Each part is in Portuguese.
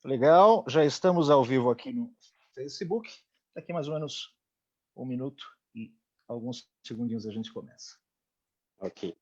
Legal, já estamos ao vivo aqui no Facebook. Daqui mais ou menos 1 minuto e alguns segundinhos a gente começa. Ok.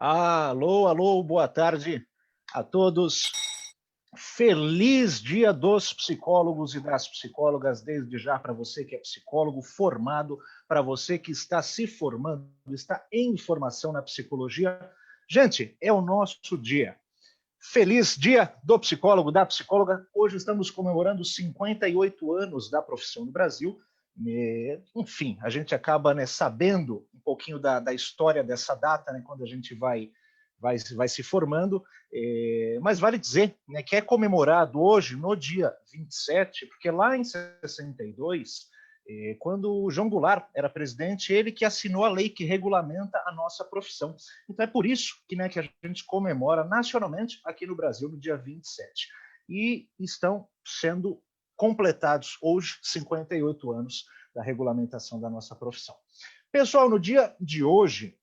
Alô, alô, boa tarde a todos. Feliz Dia dos Psicólogos e das Psicólogas, desde já para você que é psicólogo formado, para você que está se formando, está em formação na psicologia. Gente, é o nosso dia. Feliz Dia do Psicólogo, da Psicóloga. Hoje estamos comemorando 58 anos da profissão no Brasil. Enfim, a gente acaba, né, sabendo um pouquinho da história dessa data, né, quando a gente vai se formando, mas vale dizer, né, que é comemorado hoje, no dia 27, porque lá em 62, quando o João Goulart era presidente, ele que assinou a lei que regulamenta a nossa profissão. Então é por isso que, né, que a gente comemora nacionalmente aqui no Brasil no dia 27. E estão sendo completados hoje 58 anos da regulamentação da nossa profissão. Pessoal, no dia de hoje,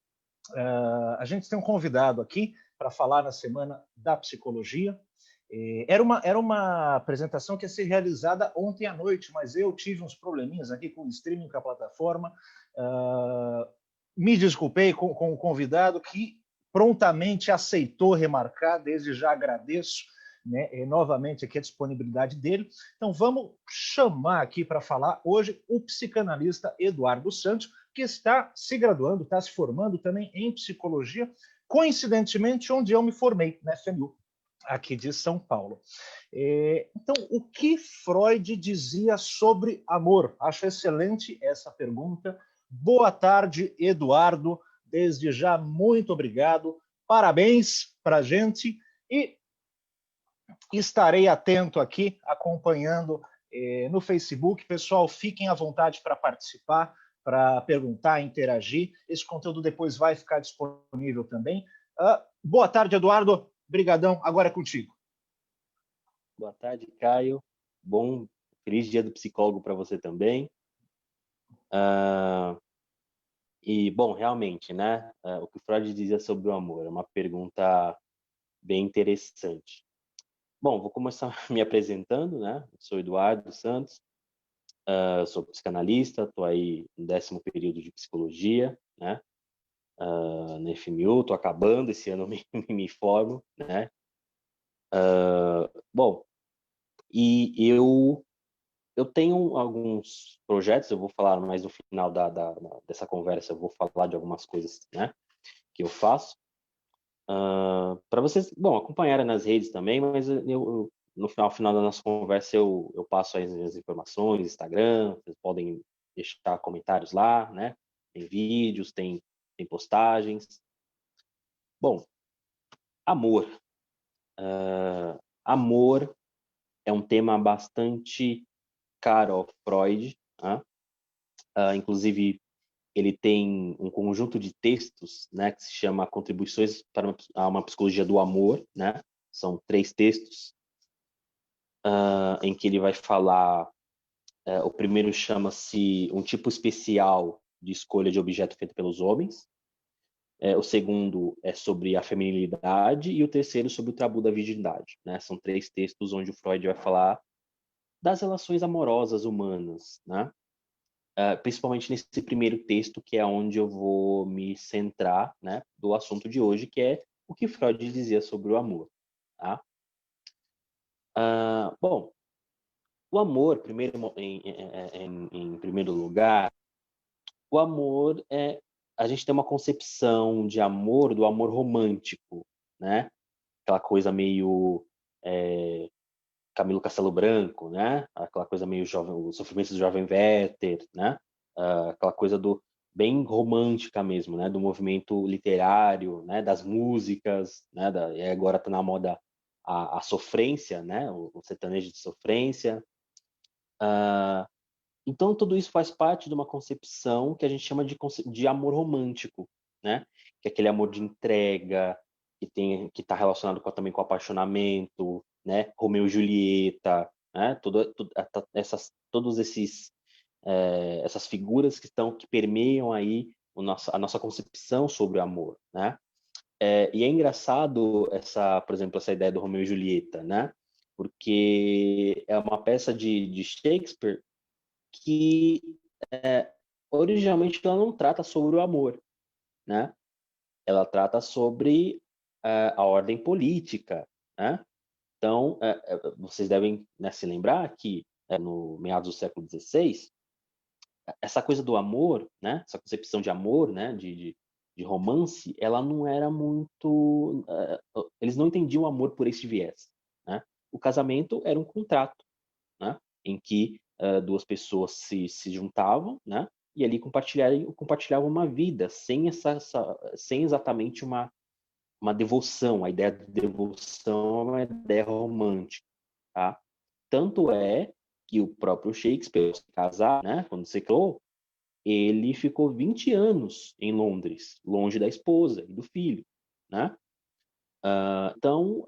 a gente tem um convidado aqui para falar na Semana da Psicologia. Era uma apresentação que ia ser realizada ontem à noite, mas eu tive uns probleminhas aqui com o streaming, com a plataforma. Me desculpei com o convidado que prontamente aceitou remarcar, desde já agradeço, né, novamente aqui a disponibilidade dele. Então vamos chamar aqui para falar hoje o psicanalista Eduardo Santos, que está se graduando, está se formando também em psicologia, coincidentemente onde eu me formei, na FMU, aqui de São Paulo. Então, o que Freud dizia sobre amor? Acho excelente essa pergunta. Boa tarde, Eduardo. Desde já, muito obrigado. Parabéns para a gente. E estarei atento aqui, acompanhando no Facebook. Pessoal, fiquem à vontade para participar, para perguntar, interagir. Esse conteúdo depois vai ficar disponível também. Boa tarde, Eduardo. Brigadão. Agora é contigo. Boa tarde, Caio. Feliz Dia do Psicólogo para você também. Bom, realmente, né? O que Freud dizia sobre o amor é uma pergunta bem interessante. Bom, vou começar me apresentando, né? Eu sou Eduardo Santos, sou psicanalista, estou aí no 10º período de psicologia, né? Na FMU, estou acabando, esse ano me formo, né? Bom, e eu tenho alguns projetos, eu vou falar mais no final dessa conversa, eu vou falar de algumas coisas, né, que eu faço, para vocês, bom, acompanharem nas redes também, mas no final da nossa conversa eu passo as informações, Instagram, vocês podem deixar comentários lá, né, tem vídeos, tem postagens. Bom, amor. Amor é um tema bastante caro ao Freud, Né? Inclusive, ele tem um conjunto de textos, né, que se chama Contribuições para uma Psicologia do Amor, né? São 3 textos em que ele vai falar. O primeiro chama-se Um Tipo Especial de Escolha de Objeto Feito pelos Homens. O segundo é sobre a feminilidade e o terceiro sobre o tabu da virgindade, né? São 3 textos onde o Freud vai falar das relações amorosas humanas, né? Principalmente nesse primeiro texto, que é onde eu vou me centrar, né, do assunto de hoje, que é o que Freud dizia sobre o amor. Tá? Bom, o amor, em primeiro lugar, o amor a gente tem uma concepção de amor, do amor romântico, né? Aquela coisa meio Camilo Castelo Branco, né? Aquela coisa meio jovem, os sofrimentos do jovem Werther, né? Aquela coisa do bem romântica mesmo, né? Do movimento literário, né? Das músicas, né? E agora está na moda a sofrência, né? O sertanejo de sofrência. Então tudo isso faz parte de uma concepção que a gente chama de amor romântico, né? Que é aquele amor de entrega, que está relacionado também com apaixonamento, né? Romeu e Julieta, né? Todos esses essas figuras que permeiam aí a nossa concepção sobre o amor, né? E é engraçado por exemplo, essa ideia do Romeu e Julieta, né? Porque é uma peça de Shakespeare que originalmente ela não trata sobre o amor, né? Ela trata sobre a ordem política, né? Então, vocês devem, né, se lembrar que no meados do século XVI, essa coisa do amor, né? Essa concepção de amor, né? De romance, ela não era muito. Eles não entendiam o amor por esse viés, né? O casamento era um contrato, né? Em que duas pessoas se juntavam, né? E ali compartilhavam uma vida sem exatamente uma devoção. A ideia de devoção é uma ideia romântica, tá? Tanto é que o próprio Shakespeare, se casar, né? Quando se casou, ele ficou 20 anos em Londres, longe da esposa e do filho, né? Então,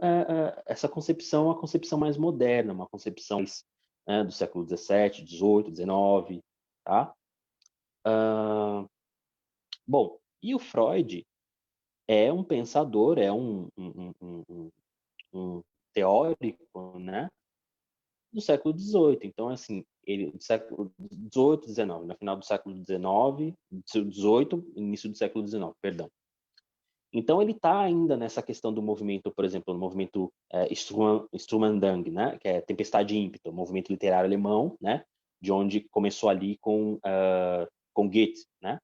essa concepção é uma concepção mais moderna, uma concepção mais, né, do século XVII, XVIII, XIX, tá? Bom, e o Freud é um pensador, é um teórico, né, do século XVIII. Então, assim, ele do século XVIII, XIX, no final do século XIX, XVIII, início do século XIX, perdão. Então ele está ainda nessa questão do movimento, por exemplo, no movimento Sturmandang, né, que é Tempestade e Ímpeto, um movimento literário alemão, né, de onde começou ali com Goethe, né,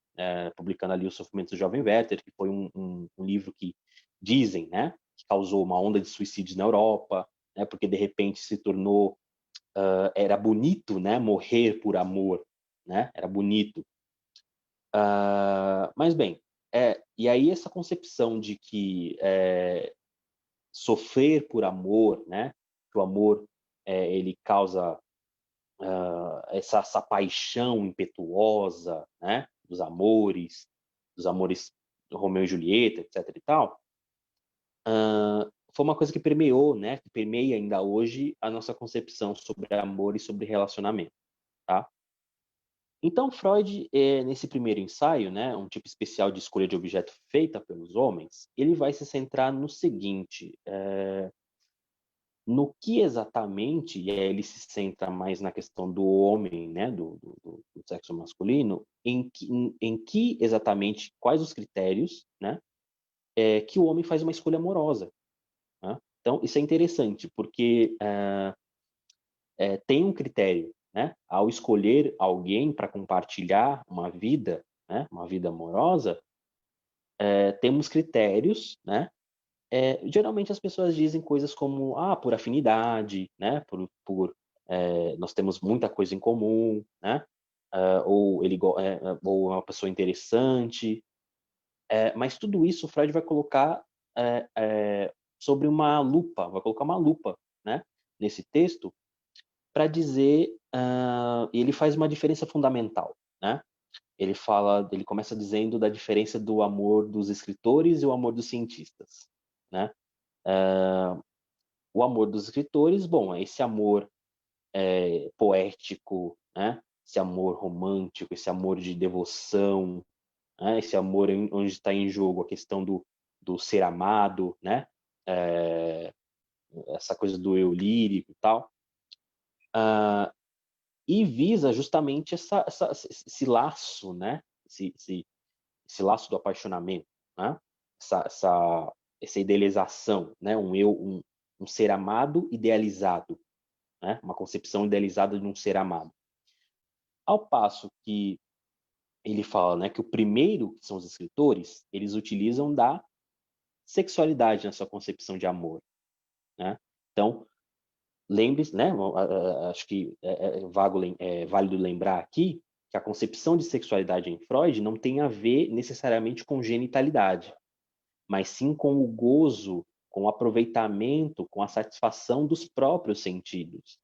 publicando ali Os Sofrimentos do Jovem Werther, que foi um livro que dizem, né, que causou uma onda de suicídios na Europa, né, porque de repente se tornou era bonito, né, morrer por amor, né, era bonito. Mas bem, e aí essa concepção de que sofrer por amor, né, que o amor ele causa essa paixão impetuosa, né, dos amores Romeu e Julieta, etc e tal, foi uma coisa que permeou, né, que permeia ainda hoje a nossa concepção sobre amor e sobre relacionamento, tá? Então, Freud, nesse primeiro ensaio, né, um tipo especial de escolha de objeto feita pelos homens, ele vai se centrar no seguinte, no que exatamente, e aí ele se centra mais na questão do homem, né, do sexo masculino, em que exatamente, quais os critérios, né, que o homem faz uma escolha amorosa. Né? Então, isso é interessante, porque tem um critério, né? Ao escolher alguém para compartilhar uma vida, né? Uma vida amorosa, temos critérios, né? Geralmente as pessoas dizem coisas como, por afinidade, né? Nós temos muita coisa em comum, né? Ou é uma pessoa interessante. Mas tudo isso o Freud vai colocar sobre uma lupa, vai colocar uma lupa, né? Nesse texto, para dizer, ele faz uma diferença fundamental, né? Ele começa dizendo da diferença do amor dos escritores e o amor dos cientistas, né? O amor dos escritores, bom, é esse amor poético, né? Esse amor romântico, esse amor de devoção, né? Esse amor onde está em jogo a questão do ser amado, né? Essa coisa do eu lírico e tal. E visa justamente esse laço, né? Esse laço do apaixonamento, né? Essa idealização, né? Um ser amado idealizado, né? Uma concepção idealizada de um ser amado. Ao passo que ele fala, né, que o primeiro, que são os escritores, eles utilizam da sexualidade na sua concepção de amor, né? Então, lembre-se, né? Acho que é válido lembrar aqui que a concepção de sexualidade em Freud não tem a ver necessariamente com genitalidade, mas sim com o gozo, com o aproveitamento, com a satisfação dos próprios sentidos.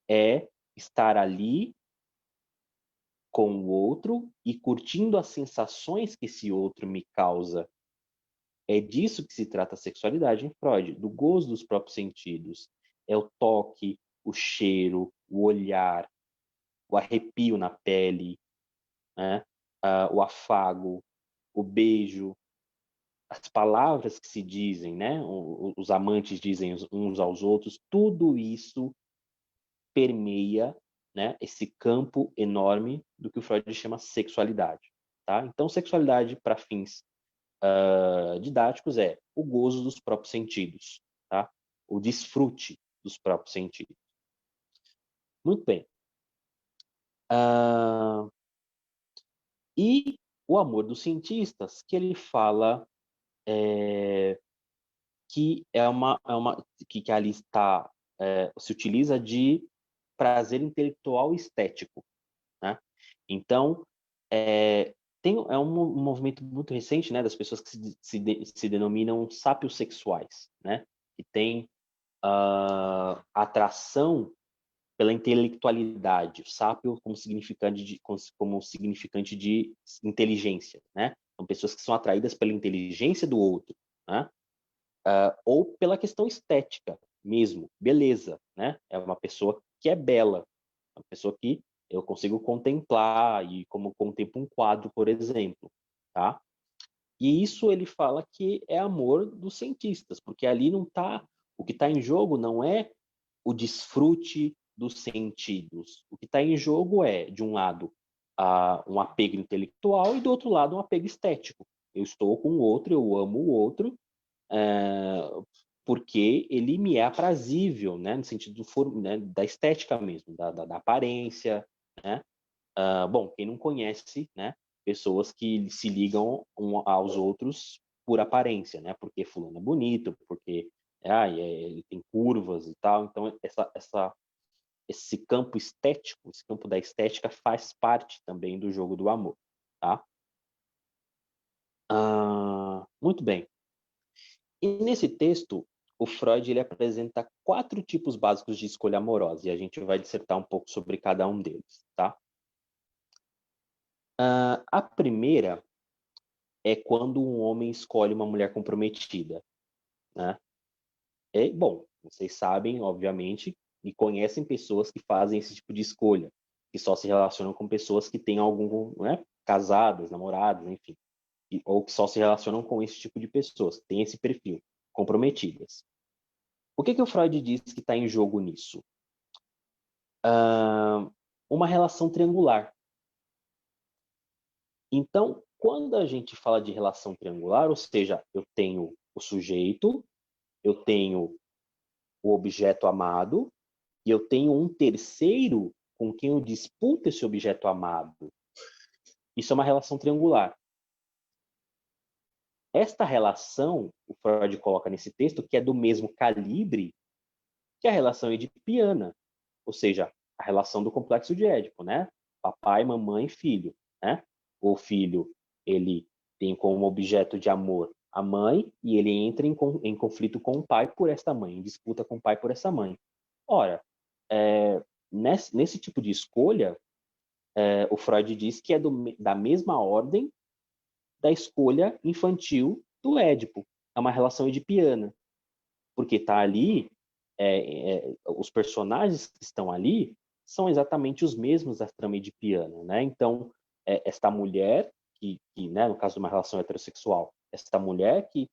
É estar ali com o outro e curtindo as sensações que esse outro me causa. É disso que se trata a sexualidade em Freud, do gozo dos próprios sentidos. É o toque, o cheiro, o olhar, o arrepio na pele, né? O afago, o beijo, as palavras que se dizem, né? Os amantes dizem uns aos outros, tudo isso permeia, né, esse campo enorme do que o Freud chama sexualidade. Tá? Então, sexualidade, para fins didáticos, é o gozo dos próprios sentidos, tá? O desfrute dos próprios sentidos. Muito bem. E o amor dos cientistas, que ele fala que que ali está, se utiliza de prazer intelectual e estético, né? Então, é um movimento muito recente, né, das pessoas que se denominam sapiosexuais, né? Que tem atração pela intelectualidade, o sápio como significante de inteligência, né? São pessoas que são atraídas pela inteligência do outro, né? Ou pela questão estética mesmo, beleza, né? É uma pessoa que é bela, uma pessoa que eu consigo contemplar e como contemplo um quadro, por exemplo, tá? E isso ele fala que é amor dos cientistas, porque ali não tá, o que está em jogo não é o desfrute dos sentidos. O que está em jogo é, de um lado, um apego intelectual e do outro lado um apego estético. Eu estou com o outro, eu amo o outro, porque ele me é aprazível, né, no sentido né, da estética mesmo, da aparência, né? Bom, quem não conhece, né, pessoas que se ligam aos outros por aparência, né? Porque fulano é bonito, porque ele tem curvas e tal. Então, esse campo estético, esse campo da estética faz parte também do jogo do amor, tá? Muito bem. E nesse texto, o Freud ele apresenta 4 tipos básicos de escolha amorosa, e a gente vai dissertar um pouco sobre cada um deles, tá? A primeira é quando um homem escolhe uma mulher comprometida, né? Bom, vocês sabem, obviamente, e conhecem pessoas que fazem esse tipo de escolha, que só se relacionam com pessoas que têm algum, né, casadas, namoradas, enfim, ou que só se relacionam com esse tipo de pessoas, que têm esse perfil, comprometidas. O que o Freud diz que está em jogo nisso? Uma relação triangular. Então, quando a gente fala de relação triangular, ou seja, eu tenho o sujeito, eu tenho o objeto amado e eu tenho um terceiro com quem eu disputo esse objeto amado. Isso é uma relação triangular. Esta relação, o Freud coloca nesse texto, que é do mesmo calibre que a relação edipiana, ou seja, a relação do complexo de Édipo, né? Papai, mamãe, filho, né? O filho, ele tem como objeto de amor a mãe e ele entra em conflito com o pai por esta mãe, em disputa com o pai por essa mãe. Ora, nesse tipo de escolha, o Freud diz que é da mesma ordem da escolha infantil do Édipo. É uma relação edipiana, porque está ali, os personagens que estão ali são exatamente os mesmos da trama edipiana, né? Então, esta mulher, né, no caso de uma relação heterossexual, esta mulher que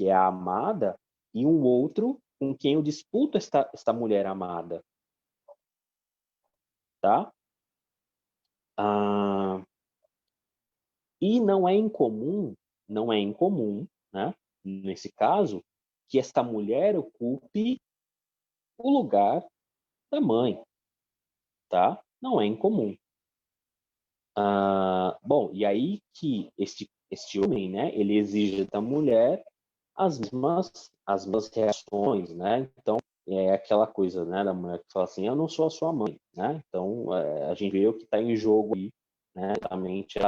é a amada, e um outro com quem eu disputo esta mulher amada, tá? E não é incomum, né, nesse caso, que esta mulher ocupe o lugar da mãe, tá? Não é incomum. Bom, e aí que este homem, né, ele exige da mulher as mesmas reações, né? Então, é aquela coisa, né, da mulher que fala assim, eu não sou a sua mãe, né? Então, a gente vê o que está em jogo aí, né? Exatamente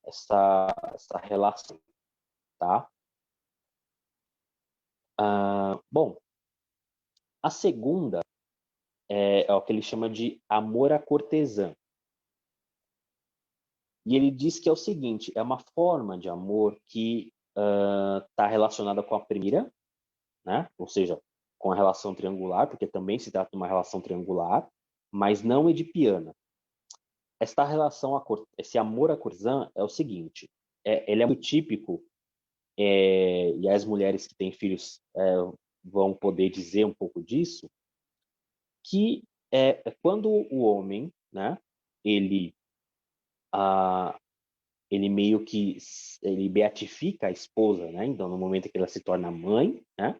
essa relação, tá? Bom, a segunda é o que ele chama de amor à cortesã. E ele diz que é o seguinte, é uma forma de amor que está relacionada com a primeira, né? Ou seja, com a relação triangular, porque também se trata de uma relação triangular, mas não edipiana. Esta relação, esse amor à cortesã é o seguinte, ele é muito típico, e as mulheres que têm filhos vão poder dizer um pouco disso, que quando o homem, né, ele meio que ele beatifica a esposa, né? Então, no momento que ela se torna mãe, né?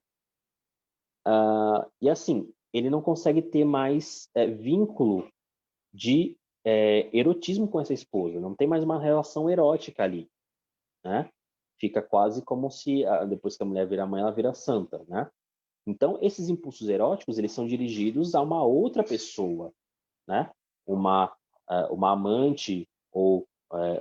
E assim, ele não consegue ter mais vínculo de erotismo com essa esposa, não tem mais uma relação erótica ali, né? Fica quase como se depois que a mulher vira mãe, ela vira santa, né? Então, esses impulsos eróticos, eles são dirigidos a uma outra pessoa, né? Uma amante ou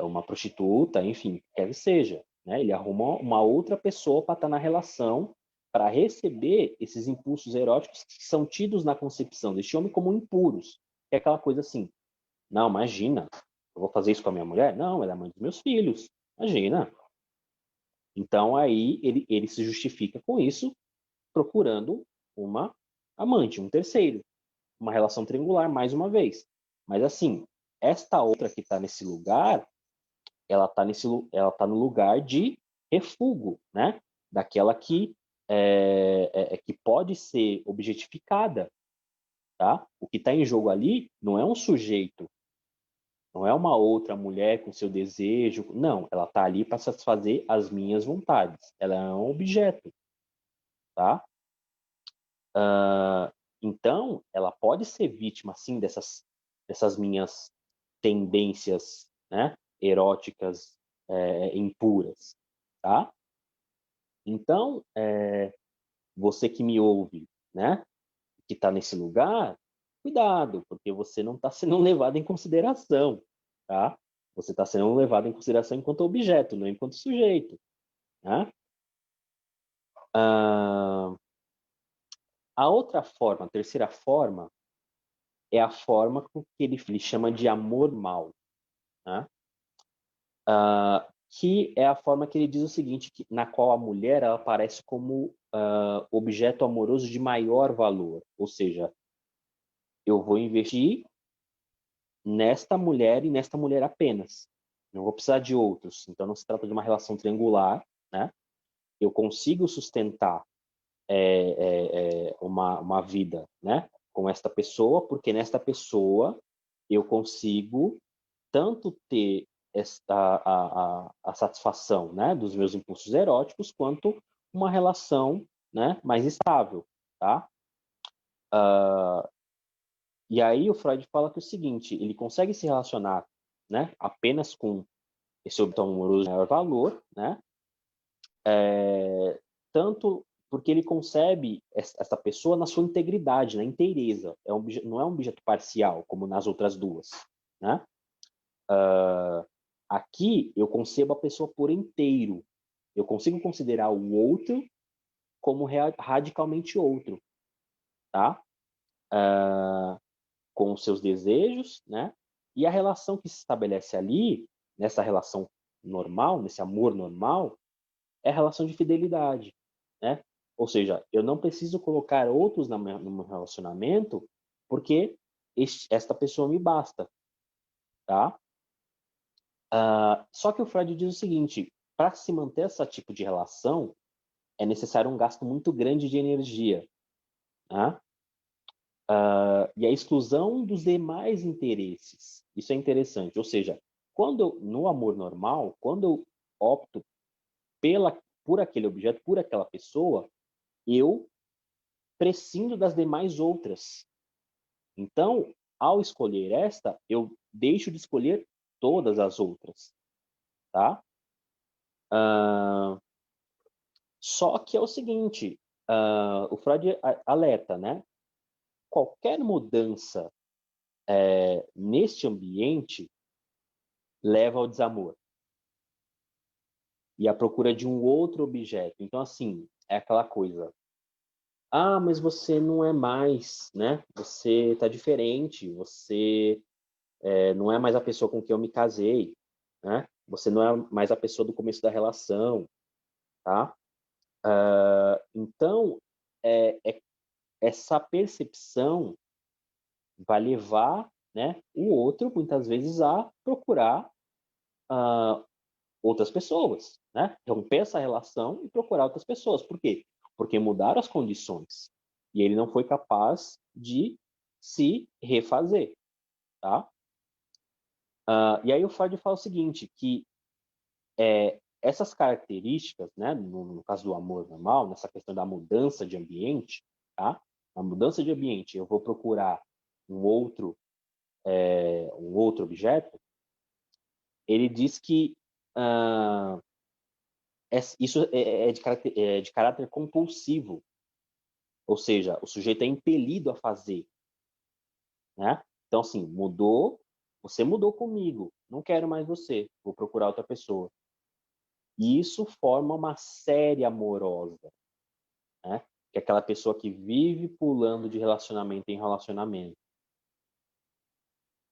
uma prostituta, enfim, quer que seja, né? Ele arruma uma outra pessoa para estar na relação, para receber esses impulsos eróticos que são tidos na concepção deste homem como impuros. É aquela coisa assim, não, imagina, eu vou fazer isso com a minha mulher? Não, ela é mãe dos meus filhos, imagina. Então, aí, ele se justifica com isso, procurando uma amante, um terceiro, uma relação triangular, mais uma vez. Mas, assim, esta outra que está nesse lugar, ela está no lugar de refúgio, né? Daquela que que pode ser objetificada, tá? O que está em jogo ali não é um sujeito, não é uma outra mulher com seu desejo, não. Ela está ali para satisfazer as minhas vontades. Ela é um objeto, tá? Então, ela pode ser vítima, sim, dessas minhas tendências, né, eróticas impuras, tá? Então, você que me ouve, né, que está nesse lugar, cuidado, porque você não está sendo levado em consideração, tá? Você está sendo levado em consideração enquanto objeto, não enquanto sujeito, né? A outra forma, a terceira forma, é a forma que ele chama de amor mal, né? Que é a forma que ele diz o seguinte, na qual a mulher ela aparece como objeto amoroso de maior valor, ou seja, eu vou investir nesta mulher e nesta mulher apenas, não vou precisar de outros, então não se trata de uma relação triangular, né? Eu consigo sustentar uma vida, né, com esta pessoa, porque nesta pessoa eu consigo tanto ter a satisfação, né, dos meus impulsos eróticos, quanto uma relação, né, mais estável, tá? E aí o Freud fala que é o seguinte, ele consegue se relacionar, né, apenas com esse objeto amoroso de maior valor, né, tanto porque ele concebe essa pessoa na sua integridade, na inteireza, não é um objeto parcial, como nas outras duas, né? Aqui eu concebo a pessoa por inteiro. Eu consigo considerar o outro como radicalmente outro, tá? com os seus desejos, né? E a relação que se estabelece ali, nessa relação normal, nesse amor normal, é a relação de fidelidade, né? Ou seja, eu não preciso colocar outros no meu relacionamento porque esta pessoa me basta, tá? Só que o Freud diz o seguinte: para se manter esse tipo de relação, é necessário um gasto muito grande de energia, tá? E a exclusão dos demais interesses. Isso é interessante. Ou seja, no amor normal, quando eu opto por aquele objeto, por aquela pessoa, eu prescindo das demais outras. Então, ao escolher esta, eu deixo de escolher todas as outras, tá? Só que é o seguinte, o Freud alerta, né? Qualquer mudança neste ambiente leva ao desamor e à procura de um outro objeto. Então, assim, é aquela coisa. Ah, mas você não é mais, né? Você tá diferente, você não é mais a pessoa com quem eu me casei, né? Você não é mais a pessoa do começo da relação, tá? Então, essa percepção vai levar, né, o outro, muitas vezes, a procurar outras pessoas, né? Romper essa relação e procurar outras pessoas. Por quê? Porque mudaram as condições e ele não foi capaz de se refazer, tá? E aí o Freud fala o seguinte, que essas características, né, no caso do amor normal, nessa questão da mudança de ambiente, tá? Na mudança de ambiente, eu vou procurar um outro objeto. Ele diz que isso é de caráter compulsivo, ou seja, o sujeito é impelido a fazer, né? Então, assim, você mudou comigo, não quero mais você, vou procurar outra pessoa. E isso forma uma série amorosa, né? Que é aquela pessoa que vive pulando de relacionamento em relacionamento.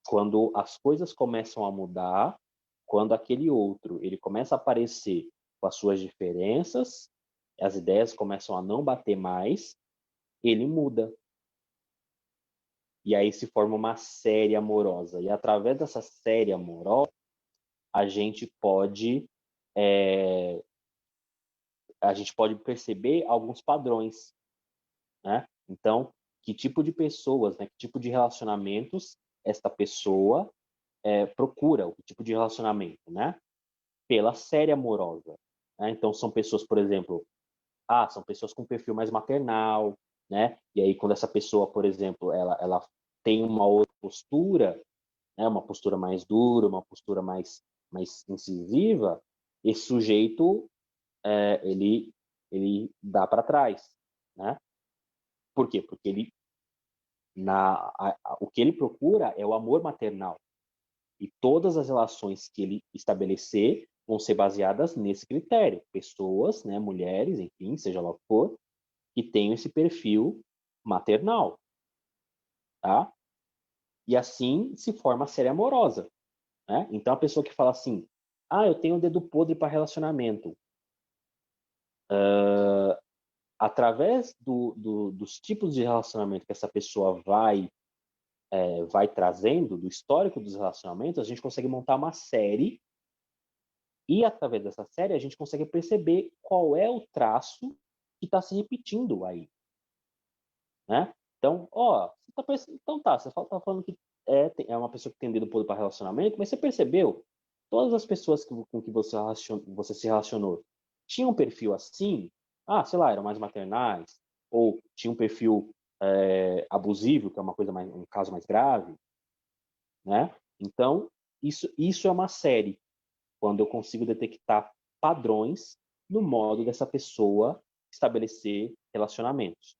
Quando as coisas começam a mudar, quando aquele outro ele começa a aparecer com as suas diferenças, as ideias começam a não bater mais, ele muda. E aí se forma uma série amorosa. E através dessa série amorosa, a gente pode perceber alguns padrões, né? Então, que tipo de pessoas, né? Que tipo de relacionamentos esta pessoa procura, o tipo de relacionamento, né? Pela série amorosa, né? Então, são pessoas, por exemplo, são pessoas com perfil mais maternal, né? E aí, quando essa pessoa, por exemplo, ela tem uma outra postura, né? Uma postura mais dura, uma postura mais incisiva, esse sujeito, ele dá para trás, né? Por quê? Porque o que ele procura é o amor maternal. E todas as relações que ele estabelecer vão ser baseadas nesse critério. Pessoas, né, mulheres, enfim, seja lá o que for, que tenham esse perfil maternal, tá? E assim se forma a série amorosa, né? Então a pessoa que fala assim, eu tenho um dedo podre para relacionamento, através dos tipos de relacionamento que essa pessoa vai trazendo, do histórico dos relacionamentos, a gente consegue montar uma série e, através dessa série, a gente consegue perceber qual é o traço que está se repetindo aí, né? Então, você está falando que é uma pessoa que tem dedo podre para relacionamento, mas você percebeu? Todas as pessoas com que você se relacionou tinham um perfil assim? Sei lá, eram mais maternais, ou tinha um perfil abusivo, que é um caso mais grave, né? Então, isso é uma série, quando eu consigo detectar padrões no modo dessa pessoa estabelecer relacionamentos.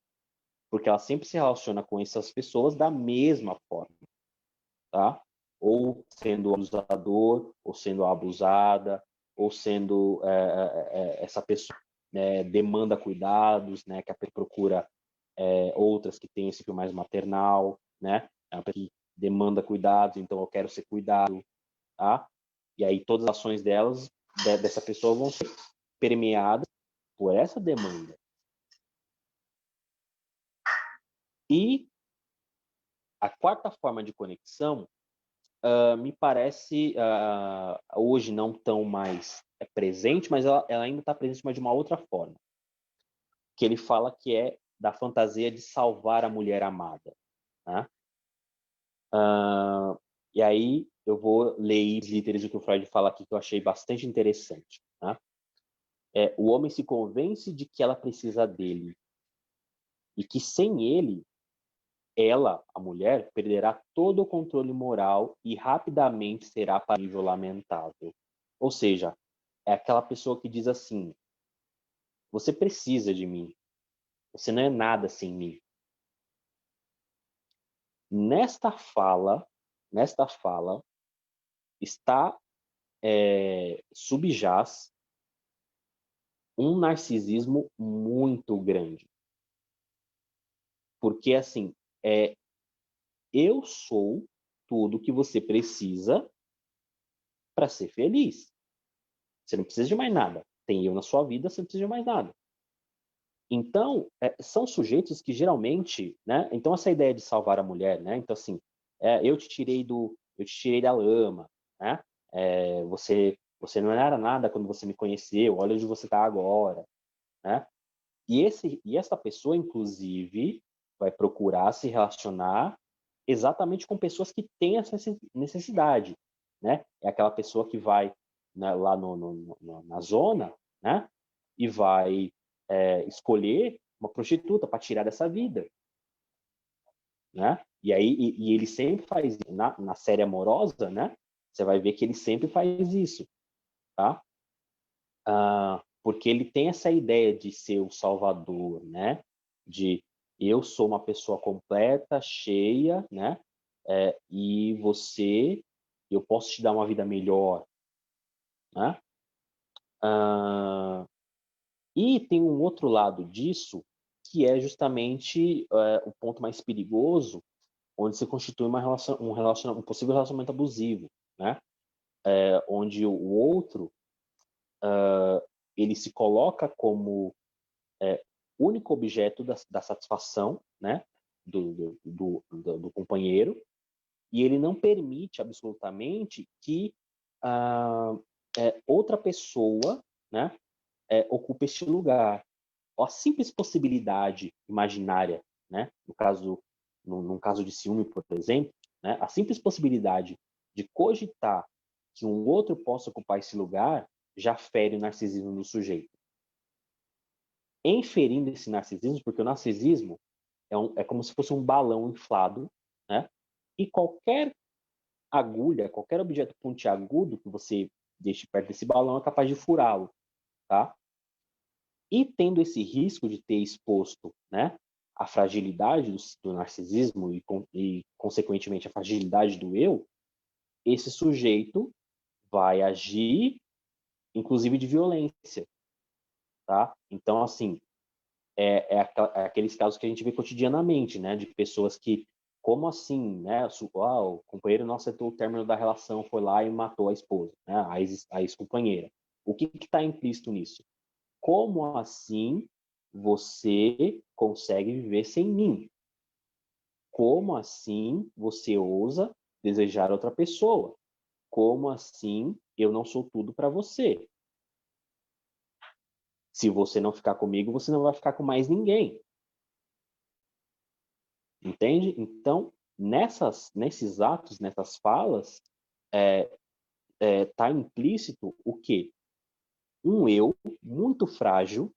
Porque ela sempre se relaciona com essas pessoas da mesma forma, tá? Ou sendo abusador, ou sendo abusada, ou sendo essa pessoa demanda cuidados, né? Que a pessoa procura outras que têm esse perfil mais maternal, né? É uma pessoa que demanda cuidados, então eu quero ser cuidado, tá? E aí todas as ações dessa pessoa vão ser permeadas por essa demanda. E a quarta forma de conexão me parece hoje não tão mais presente, mas ela ainda está presente, mas de uma outra forma. Que ele fala que é da fantasia de salvar a mulher amada. Né? E aí eu vou ler literis o que o Freud fala aqui, que eu achei bastante interessante. Né? O homem se convence de que ela precisa dele e que sem ele, ela, a mulher, perderá todo o controle moral e rapidamente será para nível lamentável. Ou seja, é aquela pessoa que diz assim: você precisa de mim, você não é nada sem mim. Nesta fala está subjaz um narcisismo muito grande. Porque, assim, eu sou tudo que você precisa para ser feliz. Você não precisa de mais nada. Tem eu na sua vida, você não precisa de mais nada. Então, são sujeitos que geralmente, né? Então, essa ideia de salvar a mulher, né? Então, assim, eu te tirei da lama, né? Você não era nada quando você me conheceu, olha onde você está agora, né? E essa pessoa, inclusive, vai procurar se relacionar exatamente com pessoas que têm essa necessidade, né? É aquela pessoa que vai, né, lá na zona, né? E vai escolher uma prostituta para tirar dessa vida, né? E aí ele sempre faz na série amorosa, né? Você vai ver que ele sempre faz isso, tá? Porque ele tem essa ideia de ser o salvador, né? De eu sou uma pessoa completa, cheia, né? E eu posso te dar uma vida melhor, né? E tem um outro lado disso, que é justamente o ponto mais perigoso, onde se constitui um possível relacionamento abusivo, né? Onde o outro ele se coloca como único objeto da satisfação, né? Do companheiro, e ele não permite absolutamente que outra pessoa, né? Ocupe este lugar. A simples possibilidade imaginária, né? Num caso de ciúme, por exemplo, né? A simples possibilidade de cogitar que um outro possa ocupar esse lugar já fere o narcisismo do sujeito. Inferindo esse narcisismo, porque o narcisismo é como se fosse um balão inflado, né? E qualquer agulha, qualquer objeto pontiagudo que você deixe perto desse balão é capaz de furá-lo, tá? E tendo esse risco de ter exposto, né, a fragilidade do narcisismo e, consequentemente, a fragilidade do eu, esse sujeito vai agir, inclusive, de violência, tá? Então, assim, aqueles casos que a gente vê cotidianamente, né, de pessoas que, como assim, né, o companheiro não aceitou o término da relação, foi lá e matou a esposa, né, a ex-companheira. O que está implícito nisso? Como assim você consegue viver sem mim? Como assim você ousa desejar outra pessoa? Como assim eu não sou tudo para você? Se você não ficar comigo, você não vai ficar com mais ninguém. Entende? Então, nesses atos, nessas falas, tá implícito o quê? Um eu muito frágil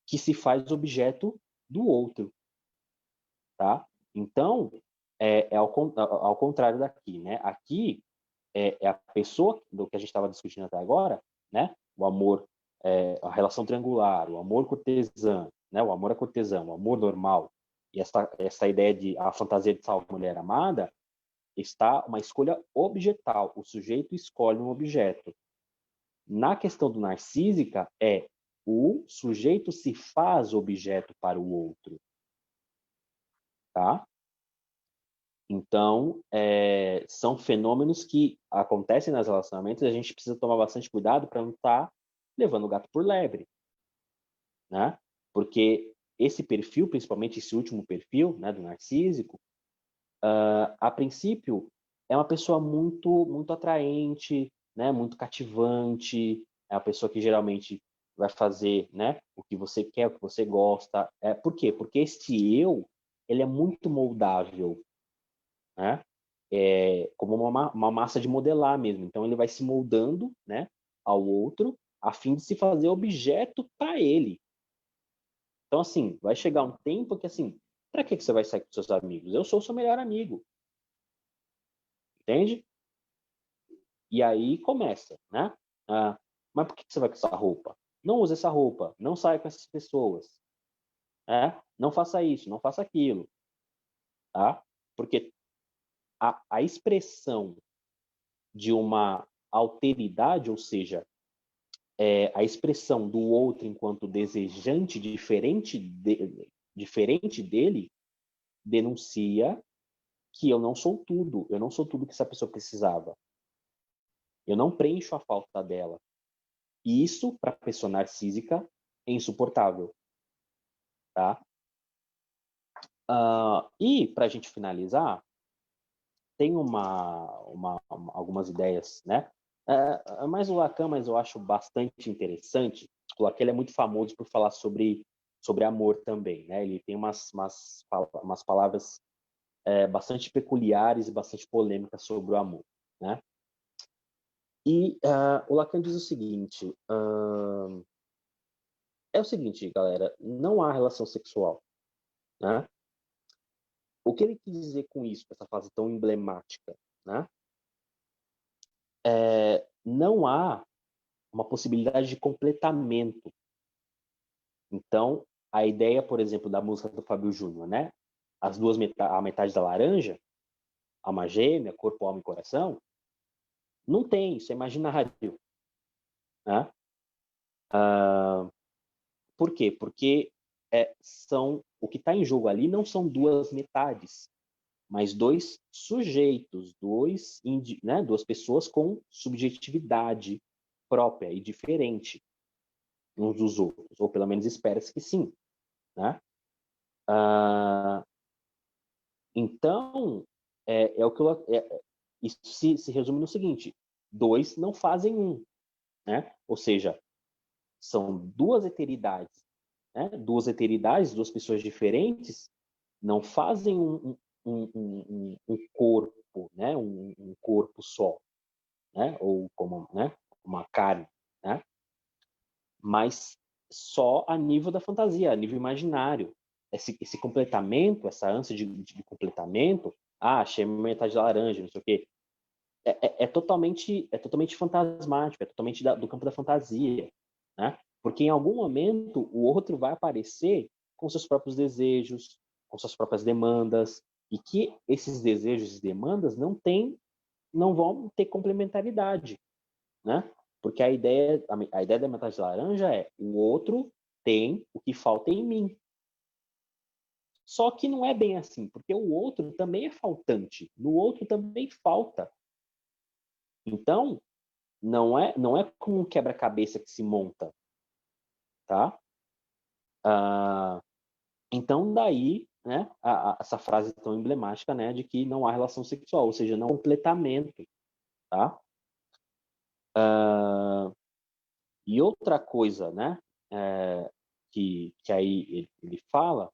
que se faz objeto do outro, tá? Então, ao contrário daqui, né? Aqui é a pessoa do que a gente estava discutindo até agora, né? O amor, a relação triangular, o amor cortesã, né? O amor a cortesã, o amor normal, e essa ideia de a fantasia de salvar a mulher amada, está uma escolha objetal. O sujeito escolhe um objeto. Na questão do narcísica, o sujeito se faz objeto para o outro, tá? Então, são fenômenos que acontecem nos relacionamentos e a gente precisa tomar bastante cuidado para não estar levando o gato por lebre, né? Porque esse perfil, principalmente esse último perfil, né, do narcísico, a princípio é uma pessoa muito atraente, né, muito cativante, é a pessoa que geralmente vai fazer, né, o que você quer, o que você gosta. Por quê? Porque este eu, ele é muito moldável, né? Como uma massa de modelar mesmo. Então ele vai se moldando, né, ao outro, a fim de se fazer objeto para ele. Então, assim, vai chegar um tempo que, assim, para que você vai sair com seus amigos? Eu sou o seu melhor amigo, entende? E aí começa, né? Mas por que você vai com essa roupa? Não use essa roupa, não saia com essas pessoas, não faça isso, não faça aquilo, tá? Porque a expressão de uma alteridade, ou seja, a expressão do outro enquanto desejante diferente dele, denuncia que eu não sou tudo que essa pessoa precisava. Eu não preencho a falta dela. E isso, para a pessoa narcísica, é insuportável, tá? E, para a gente finalizar, tem algumas ideias, né? Mas o Lacan, mas eu acho bastante interessante. O Lacan ele é muito famoso por falar sobre amor também, né? Ele tem umas palavras bastante peculiares e bastante polêmicas sobre o amor, né? E o Lacan diz o seguinte: é o seguinte, galera, não há relação sexual, né? O que ele quis dizer com isso, com essa frase tão emblemática, né? Não há uma possibilidade de completamento. Então, a ideia, por exemplo, da música do Fábio Júnior, né? A metade da laranja, alma gêmea, corpo, alma e coração, não tem, isso é imaginário, né? Por quê? Porque o que está em jogo ali não são duas metades, mas dois sujeitos, duas pessoas com subjetividade própria e diferente uns dos outros, ou pelo menos espera-se que sim, né? Então, o que isso se resume no seguinte: dois não fazem um, né? Ou seja, são duas eteridades, né? Duas pessoas diferentes não fazem um corpo, né? Um corpo só, né? Ou como, né? Uma carne, né? Mas só a nível da fantasia, a nível imaginário. Esse completamento, essa ânsia de completamento, achei metade laranja, não sei o quê, totalmente fantasmático, é totalmente do campo da fantasia, né? Porque em algum momento o outro vai aparecer com seus próprios desejos, com suas próprias demandas, e que esses desejos e demandas não vão ter complementaridade, né? Porque a ideia da metade laranja é o outro tem o que falta em mim. Só que não é bem assim, porque o outro também é faltante, no outro também falta. Então, não é como um quebra-cabeça que se monta, tá? Então, daí, né, essa frase tão emblemática, né, de que não há relação sexual, ou seja, não há completamento, tá? E outra coisa, né, que aí ele fala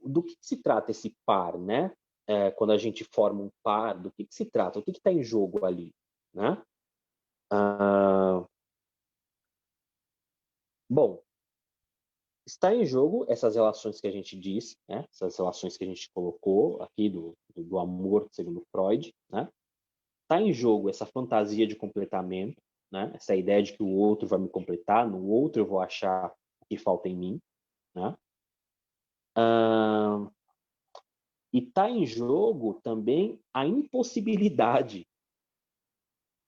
do que se trata esse par, né? Quando a gente forma um par, do que se trata? O que está em jogo ali, né? Bom, está em jogo essas relações que a gente diz, né? Essas relações que a gente colocou aqui do amor, segundo Freud, né? Está em jogo essa fantasia de completamento, né? Essa ideia de que o outro vai me completar, no outro eu vou achar o que falta em mim, né? E está em jogo também a impossibilidade,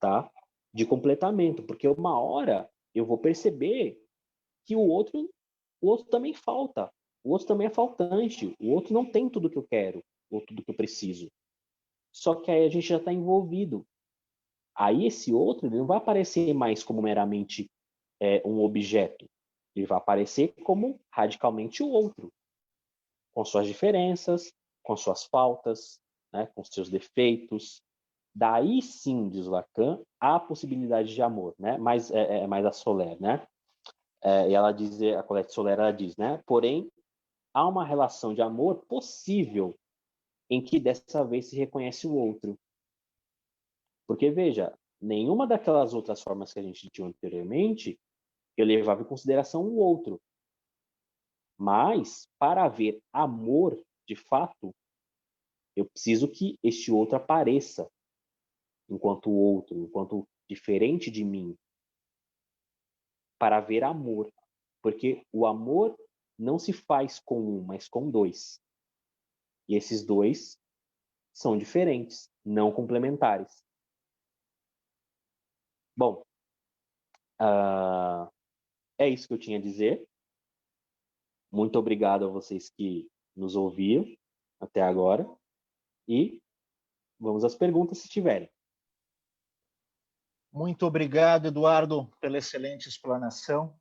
tá? De completamento, porque uma hora eu vou perceber que o outro também falta. O outro também é faltante. O outro não tem tudo que eu quero, ou tudo que eu preciso. Só que aí a gente já está envolvido. Aí esse outro ele não vai aparecer mais como meramente um objeto. Ele vai aparecer como radicalmente o outro, com suas diferenças, com suas faltas, né, com seus defeitos. Daí sim, diz Lacan, há a possibilidade de amor, né? Mais a Soler, né? E ela diz, a Colette Soler, ela diz, né? Porém, há uma relação de amor possível em que dessa vez se reconhece o outro. Porque, veja, nenhuma daquelas outras formas que a gente tinha anteriormente, eu levava em consideração o outro. Mas, para haver amor, de fato, eu preciso que este outro apareça enquanto outro, enquanto diferente de mim, para haver amor. Porque o amor não se faz com um, mas com dois. E esses dois são diferentes, não complementares. Bom, é isso que eu tinha a dizer. Muito obrigado a vocês que nos ouviram até agora. E vamos às perguntas se tiverem. Muito obrigado, Eduardo, pela excelente explanação.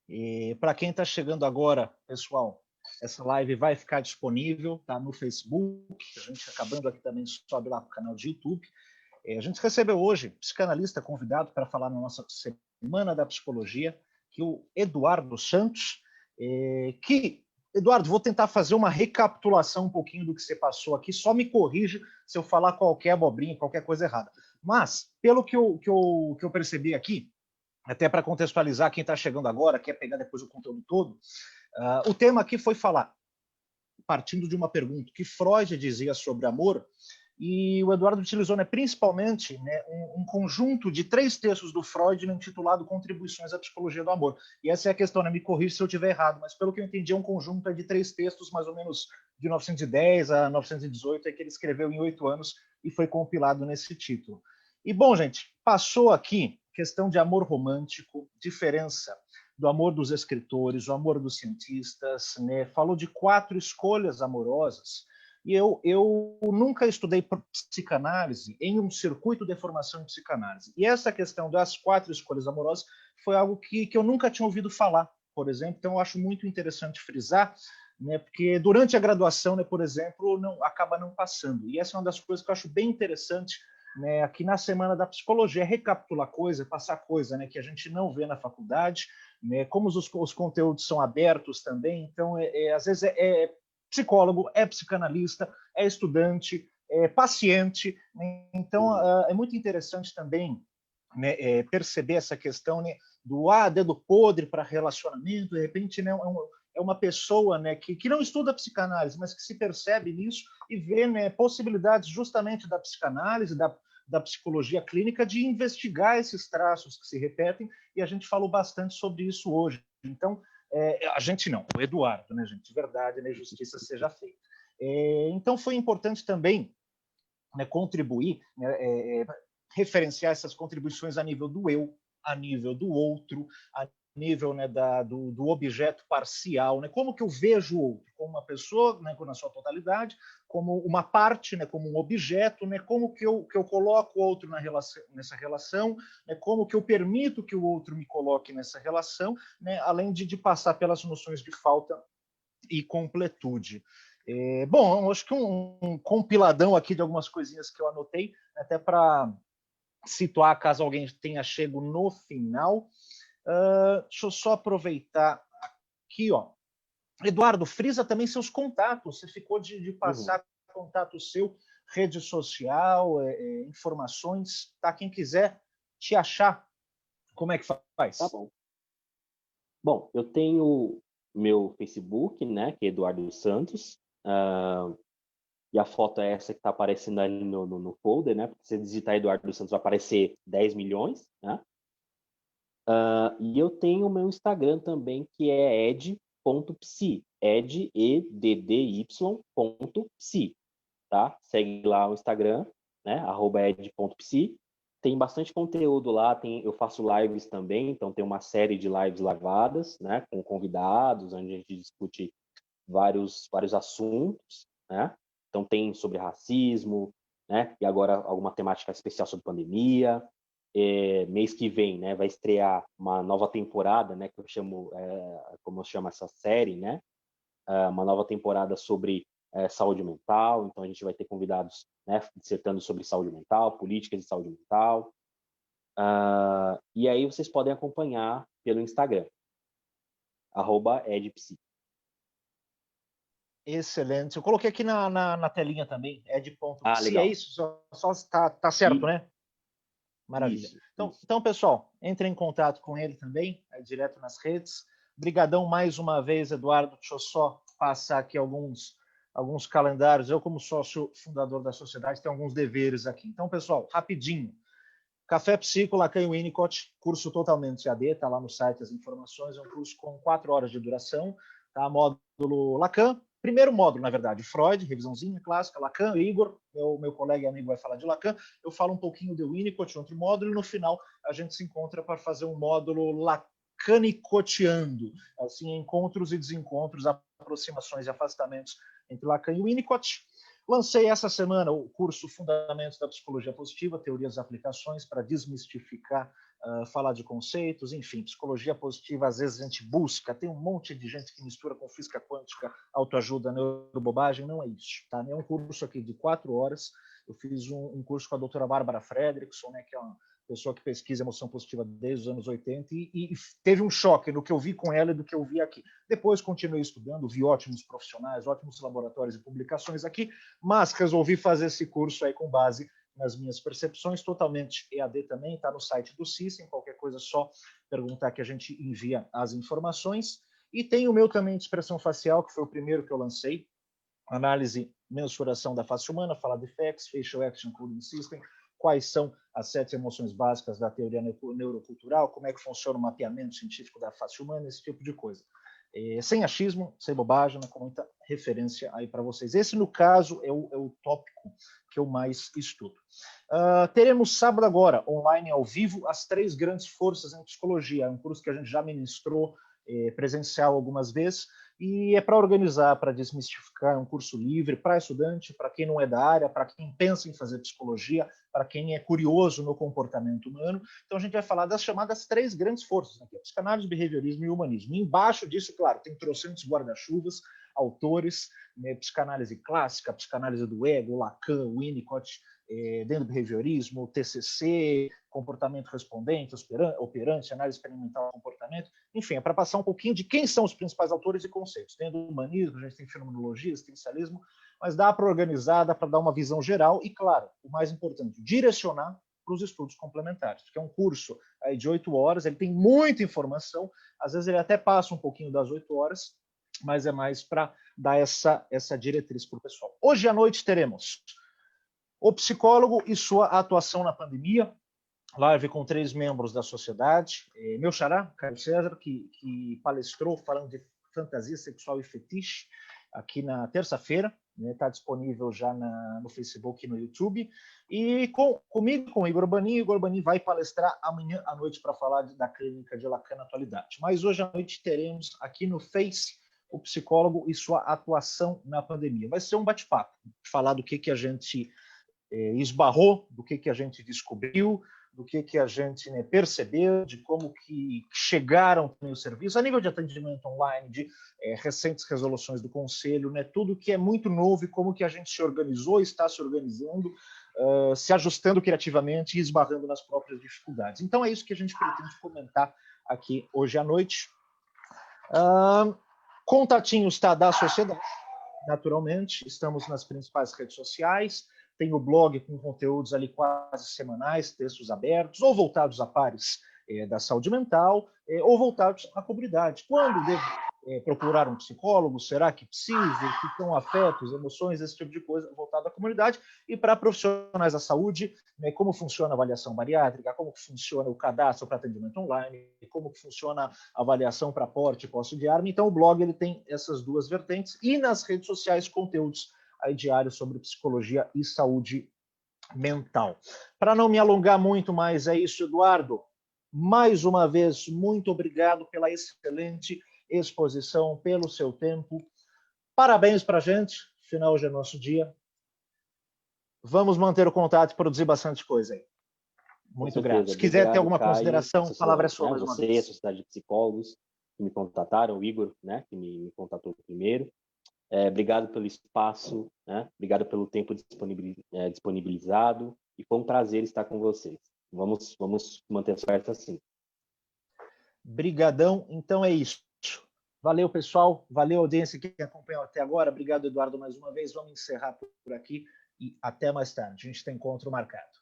E para quem está chegando agora, pessoal, essa live vai ficar disponível, tá no Facebook. A gente acabando aqui também sobe lá para o canal de YouTube. A gente recebeu hoje psicanalista convidado para falar na nossa Semana da Psicologia, que é o Eduardo Santos, que, Eduardo, vou tentar fazer uma recapitulação um pouquinho do que você passou aqui, só me corrige se eu falar qualquer abobrinha, qualquer coisa errada. Mas, pelo que eu percebi aqui, até para contextualizar quem está chegando agora, quer pegar depois o conteúdo todo, o tema aqui foi falar, partindo de uma pergunta, que Freud dizia sobre amor, e o Eduardo utilizou, né, principalmente, né, um conjunto de 3 textos do Freud, né, intitulado Contribuições à Psicologia do Amor. E essa é a questão, né, me corrija se eu estiver errado, mas pelo que eu entendi é um conjunto de 3 textos, mais ou menos de 1910 a 1918, que ele escreveu em 8 anos e foi compilado nesse título. E, bom, gente, passou aqui questão de amor romântico, diferença do amor dos escritores, o amor dos cientistas, né? Falou de 4 escolhas amorosas. E eu nunca estudei psicanálise em um circuito de formação em psicanálise. E essa questão das 4 escolhas amorosas foi algo que eu nunca tinha ouvido falar, por exemplo. Então, eu acho muito interessante frisar, né, porque durante a graduação, né, por exemplo, acaba não passando. E essa é uma das coisas que eu acho bem interessante, né, aqui na Semana da Psicologia, recapitular coisa, passar coisa, né, que a gente não vê na faculdade, né, como os conteúdos são abertos também, então, às vezes, psicólogo, é psicanalista, é estudante, é paciente, né? Então, é muito interessante também, né, perceber essa questão, né, do dedo podre para relacionamento, de repente, né, é uma pessoa, né, que não estuda psicanálise, mas que se percebe nisso e vê, né, possibilidades justamente da psicanálise, da psicologia clínica, de investigar esses traços que se repetem, e a gente falou bastante sobre isso hoje. Então, a gente não, o Eduardo, né, gente? Verdade, né? Justiça seja feita. Então, foi importante também, né, contribuir, né, referenciar essas contribuições a nível do eu, a nível do outro, a nível, né, do objeto parcial, né? Como que eu vejo o outro? Como uma pessoa, né, na sua totalidade, como uma parte, né, como um objeto, né? Como que eu coloco o outro nessa relação, né? Como que eu permito que o outro me coloque nessa relação, né? Além de passar pelas noções de falta e completude. Bom, acho que um compiladão aqui de algumas coisinhas que eu anotei, até para situar caso alguém tenha chego no final. Deixa eu só aproveitar aqui, ó. Eduardo, frisa também seus contatos. Você ficou de passar contato seu, rede social, informações, tá? Quem quiser te achar, como é que faz? Tá bom. Bom, eu tenho meu Facebook, né, que é Eduardo Santos, e a foto é essa que está aparecendo ali no folder, né, porque se você digitar Eduardo Santos vai aparecer 10 milhões, né, e eu tenho o meu Instagram também, que é ed.psi, ed.psi, tá? Segue lá o Instagram, né, @ed.psi, Tem bastante conteúdo lá, eu faço lives também, então tem uma série de lives gravadas, né, com convidados, onde a gente discute vários assuntos, né? Então tem sobre racismo, né? E agora alguma temática especial sobre pandemia. Mês que vem, né, vai estrear uma nova temporada, né, que eu chamo, como eu chamo essa série, né? Uma nova temporada sobre saúde mental. Então a gente vai ter convidados, né, dissertando sobre saúde mental, políticas de saúde mental. E aí vocês podem acompanhar pelo Instagram, @edpsi. Excelente. Eu coloquei aqui na telinha também, ed.psi, é Legal. isso? Só tá certo, E, né? Maravilha. isso. Então, pessoal, entre em contato com ele também, direto nas redes. Brigadão mais uma vez, Eduardo. Deixa eu só passar aqui alguns calendários. Eu, como sócio fundador da sociedade, tenho alguns deveres aqui. Então, pessoal, rapidinho. Café Psico, Lacan e Winnicott, curso totalmente AD, está lá no site as informações, é um curso com 4 horas de duração, tá? Módulo Lacan, primeiro módulo, na verdade, Freud, revisãozinha clássica, Lacan, Igor, meu colega e amigo vai falar de Lacan, eu falo um pouquinho de Winnicott, outro módulo, e no final a gente se encontra para fazer um módulo Lacanicoteando, assim, encontros e desencontros, aproximações e afastamentos entre Lacan e Winnicott. Lancei essa semana o curso Fundamentos da Psicologia Positiva, Teorias e Aplicações, para desmistificar, falar de conceitos, enfim, psicologia positiva, às vezes a gente busca, tem um monte de gente que mistura com física quântica, autoajuda, neurobobagem, não é isso, tá? É um curso aqui de 4 horas, eu fiz um curso com a doutora Bárbara Fredrickson, né, que é uma pessoa que pesquisa emoção positiva desde os anos 80, e teve um choque no que eu vi com ela e do que eu vi aqui. Depois continuei estudando, vi ótimos profissionais, ótimos laboratórios e publicações aqui, mas resolvi fazer esse curso aí com base nas minhas percepções, totalmente EAD também, está no site do CISEM, qualquer coisa só perguntar que a gente envia as informações. E tem o meu também de expressão facial, que foi o primeiro que eu lancei, análise, mensuração da face humana, fala de FACS, Facial Action Coding System, quais são as 7 emoções básicas da teoria neurocultural, como é que funciona o mapeamento científico da face humana, esse tipo de coisa. Sem achismo, sem bobagem, com muita referência aí para vocês. Esse, no caso, é o tópico que eu mais estudo. Teremos sábado agora, online, ao vivo, as 3 grandes forças em psicologia. É um curso que a gente já ministrou presencial algumas vezes, e é para organizar, para desmistificar, é um curso livre para estudante, para quem não é da área, para quem pensa em fazer psicologia, para quem é curioso no comportamento humano. Então a gente vai falar das chamadas 3 grandes forças, né? Psicanálise, behaviorismo e humanismo. E embaixo disso, claro, tem trocentos guarda-chuvas, autores, né? Psicanálise clássica, psicanálise do ego, Lacan, Winnicott, dentro do behaviorismo, TCC, comportamento respondente, operante, análise experimental do comportamento. Enfim, é para passar um pouquinho de quem são os principais autores e conceitos. Tem do humanismo, a gente tem fenomenologia, existencialismo, mas dá para organizar, dá para dar uma visão geral e, claro, o mais importante, direcionar para os estudos complementares, porque é um curso aí de 8 horas, ele tem muita informação, às vezes ele até passa um pouquinho das 8 horas, mas é mais para dar essa diretriz para o pessoal. Hoje à noite teremos o psicólogo e sua atuação na pandemia, live com 3 membros da sociedade. Meu xará, Caio César, que palestrou falando de fantasia sexual e fetiche aqui na terça-feira, está disponível já no Facebook e no YouTube. E comigo, com o Igor Banin. Igor Banin vai palestrar amanhã à noite para falar da clínica de Lacan na atualidade. Mas hoje à noite teremos aqui no Face o psicólogo e sua atuação na pandemia. Vai ser um bate-papo, falar do que a gente esbarrou, do que a gente descobriu, do que a gente percebeu, de como que chegaram no serviço, a nível de atendimento online, de recentes resoluções do Conselho, tudo que é muito novo e como que a gente se organizou, está se organizando, se ajustando criativamente e esbarrando nas próprias dificuldades. Então é isso que a gente pretende comentar aqui hoje à noite. Contatinhos da sociedade, naturalmente, estamos nas principais redes sociais, tem o blog com conteúdos ali quase semanais, textos abertos, ou voltados a pares da saúde mental, ou voltados à comunidade. Quando devo procurar um psicólogo? Será que preciso? O que são afetos, emoções, esse tipo de coisa voltado à comunidade. E para profissionais da saúde, como funciona a avaliação bariátrica, como funciona o cadastro para atendimento online, como funciona a avaliação para porte e posse de arma. Então o blog ele tem essas 2 vertentes, e nas redes sociais conteúdos aí diários sobre psicologia e saúde mental. Para não me alongar muito mais, é isso, Eduardo. Mais uma vez, muito obrigado pela excelente exposição, pelo seu tempo. Parabéns para a gente, final hoje é nosso dia. Vamos manter o contato e produzir bastante coisa aí. Muito grato. Se quiser ter alguma consideração, a palavra é sua mais uma vez. Você e a Sociedade de Psicólogos que me contataram, o Igor, né, que me contatou primeiro. Obrigado pelo espaço, né? Obrigado pelo tempo disponibilizado e foi um prazer estar com vocês. Vamos manter perto assim. Brigadão, então é isso. Valeu, pessoal. Valeu, audiência que acompanhou até agora. Obrigado, Eduardo, mais uma vez. Vamos encerrar por aqui e até mais tarde. A gente tem encontro marcado.